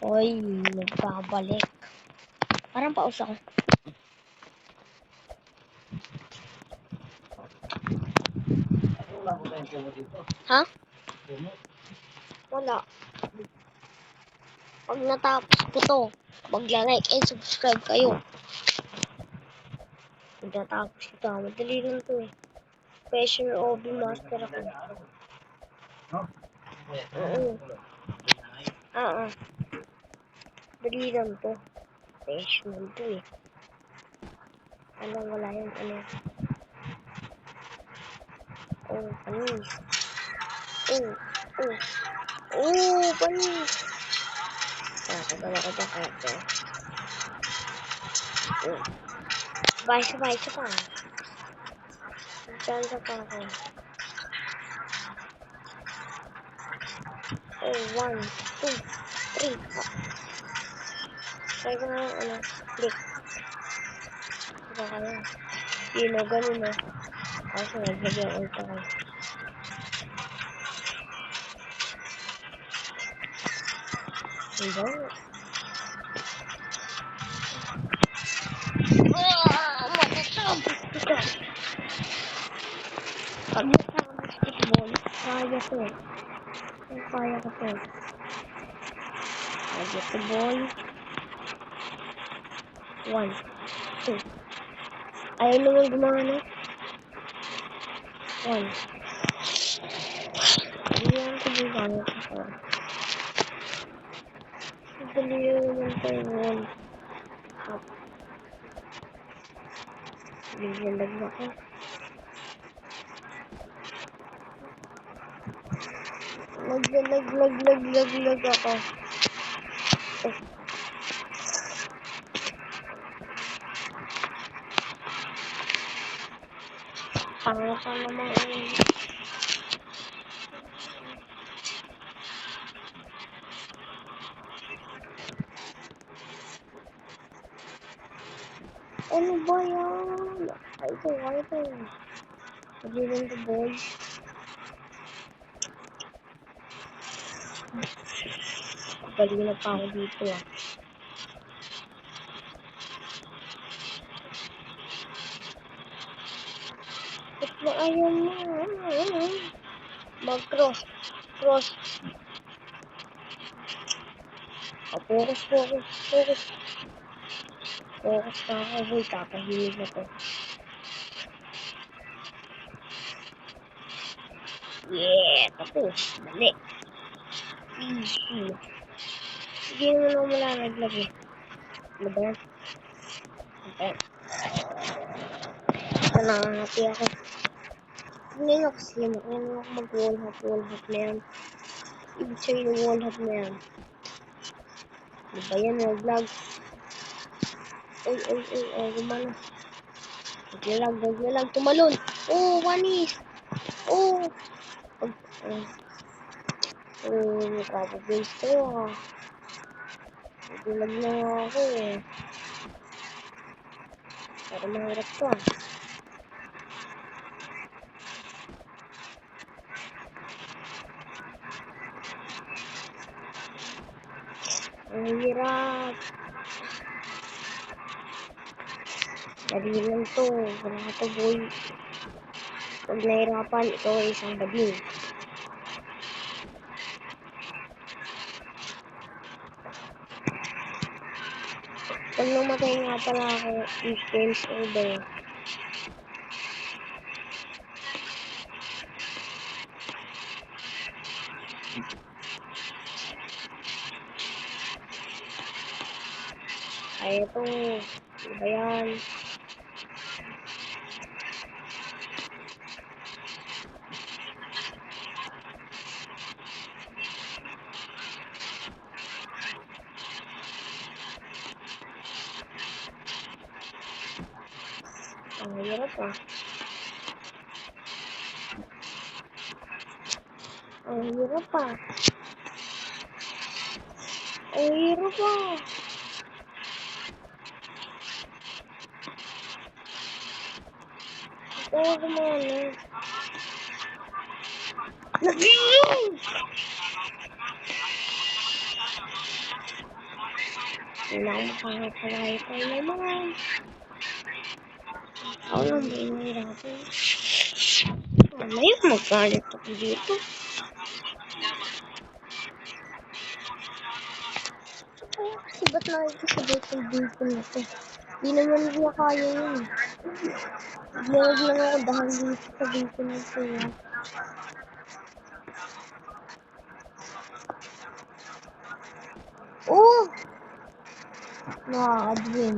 Oy, nagbabalik. Parang paus ako. Ha? Wala. Pag natapos ko to, magla-like and subscribe kayo. Pag natapos ko to, madali lang to eh. Special OB Master ako. Oo. Dali lang to. Special to eh. Wala yung ano. Oh, panis. Panis. Tagal ako dyan kaya. Sabay pa. Diyan pa ako. 1, 2, 3. Try ko na yung click. Diba kayo? Ganun na. Kasi naglagyan ulit ako. Diba? Matatapos ko to. Pag nasama basketball, kaya ko eh. Kaya ko to. Basketball. 1, 2. Ayaw naman gumana. 1. Diyan ko gumana ko. Dali naman tayo 1. Up. Bigyan na ako. Naglag ako. Pangit pa naman yun. Ano ba yan? Ay, ito. Pag-iwan to, boys. Galing na pa ako dito, ah. Ba't ba ayaw mo? Mag-cross. Focus na ako, boy. Kapahimig na to. Yeah, tapos. Dali. Easy. Sige mo na malalaglag eh. Ano ba yan? Okay. Nangangati ako. Hindi na kasi mag-wall hop na yan. Ibig sabihin yung wall hop na yan. Ano ba yan? Nag-lag. Gumana. Naglalag. Tumalon. Oh, wanis. Nakapag-base kayo ha. Naglalag na ako eh. Para mahirap to ah. Ang hirap. Dali lang to. Wala to boy. Pag nahirapan, ito ay isang bading. Pag namatay nga pala ako, if games over. Ay, ito. Ano ba yan? Ang hirap ah. Ang hirap ah. Ito kumana. Nag-iinom! Wala akong makakapag-wifi naman. Ako lang ba yung nahirapan? Wala yung magalit ako dito. Kasi ba't nakikisabay sa dito na to? Di naman niya kaya yun. Naglag lang ako dahil dito sa dito na to. Oh! Nakaka-adwin.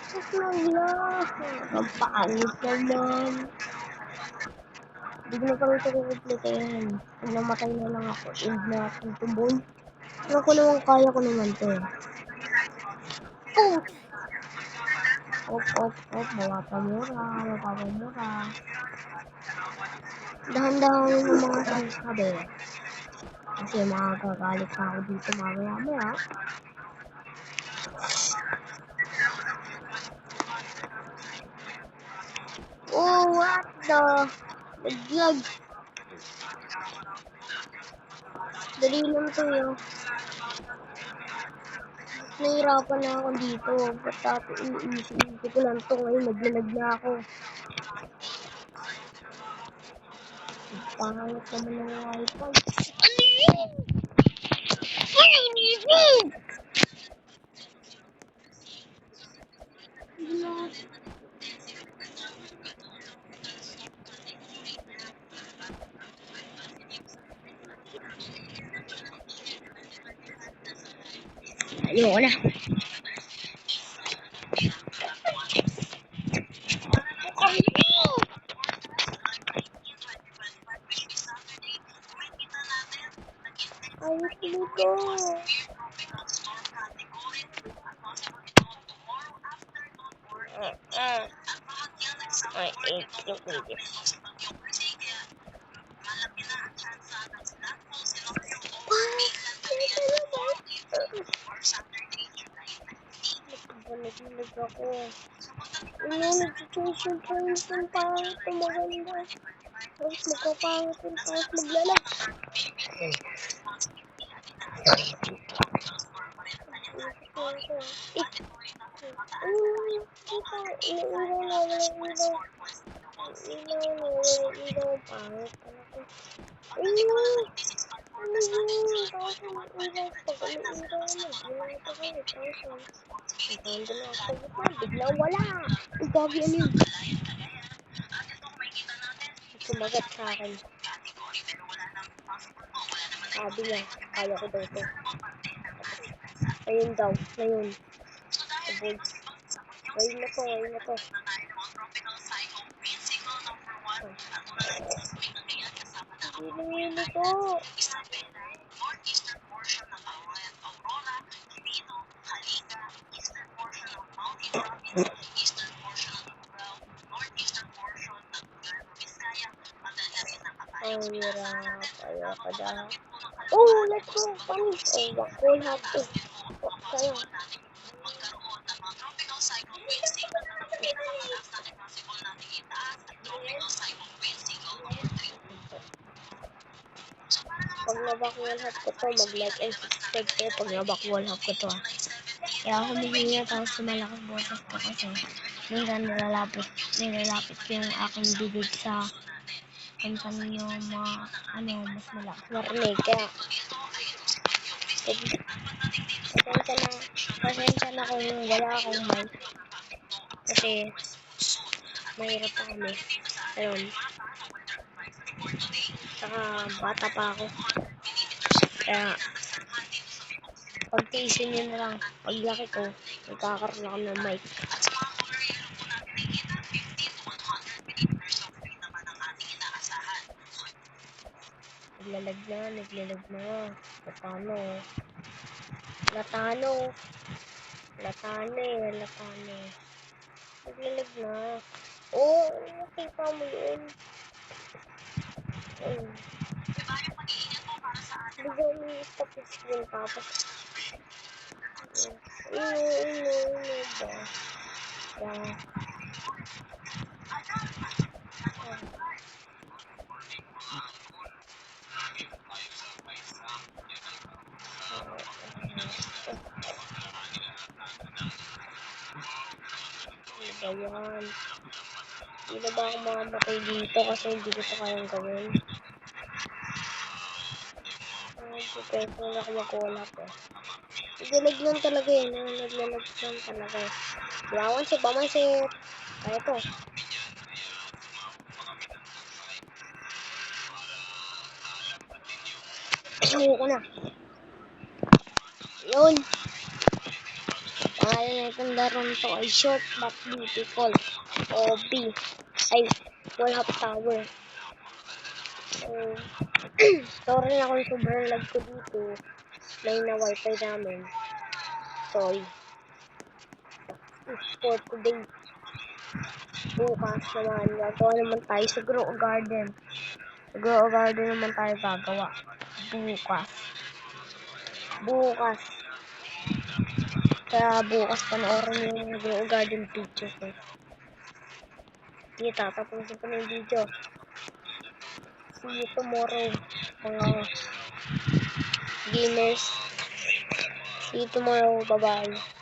Ba't naglag? Ang pangit naman. Hindi ko na kami ito kukumplitahin. Kung namatay na lang ako, end natin ito, boy. Pero ko naman, kaya ko naman ito. Oh! Op, mapapamura. Dahan-dahan yung mga sinasabi. Kasi makakagalit pa ako dito mamaya. Oh, what the? Naglag. Dali lang to yun. Nahirapan na ako dito. Ba't dati iniisip ko lang to ngayon, naglalag na ako. Pangit naman ng wifi. Ano yun? Ano yun? Ayoko na. Ayos dito. I ate the baby. Naglalag ako. Nag-change yung point yung pangit na maganda. Tapos magpapangit yung tapos maglalag. Ilaw na, walang ilaw. Ilaw, pangit. Ano yun? Tapos may ilaw. Pag may ilaw, mag-ilaw pa kayo. Tapos, nandun na ako sa gitna. Biglang wala. Ang gagi ano yun? Sumagat sa akin. Sabi niya, kaya ko daw ito. Ayun daw, ngayon. Abol. Ayun na to. Hindi to. Ang hirap. Ayoko daw. Oh, let's go. Panis. Oh, wakol hapon. Kaya. Pag nabakwal hap ko to, mag-like and subscribe kayo pag nabakwal hap ko to. Kaya ako humihingi tapos sa malaking boses ko kasi minsan nilalapit ko yung aking bibig sa minsan yung mga mas malakas marinig. Kaya pasensya na kung wala akong mic kasi mahirap pa kami. Ayun. Saka bata pa ako. Kaya pagtiisin nyo na lang. Paglaki ko, magkakaroon ako ng mic. Naglalag na. Latano. Naglalag na. Oo, nakita mo yun. Bigyan mo yung stop screen tapos. Ba? Yan. Ayan. Hindi na ba ako mamamatay dito kasi hindi ko ito kayang gawin. Pero na ako mag-wallhack eh. Naglalag lang talaga eh. Naglalag lang talaga eh. Pamansit. Kaya ito. Ayoko na. Yun. Pangalan na itong larong to ay Short But Beautiful. OB. Ay, Wallhack Tower. Sorry na kung sobrang lag ko dito. May na wifi namin. Sorry. For today. Bukas naman. Gagawa naman tayo sa Grow Garden. Sa Grow Garden naman tayo gagawa. Bukas. Kaya bukas panoorin yung Grow Garden pictures ko. Sige, tatapusin ko na yung video. See you tomorrow, mga gamers. See you tomorrow. Bye-bye.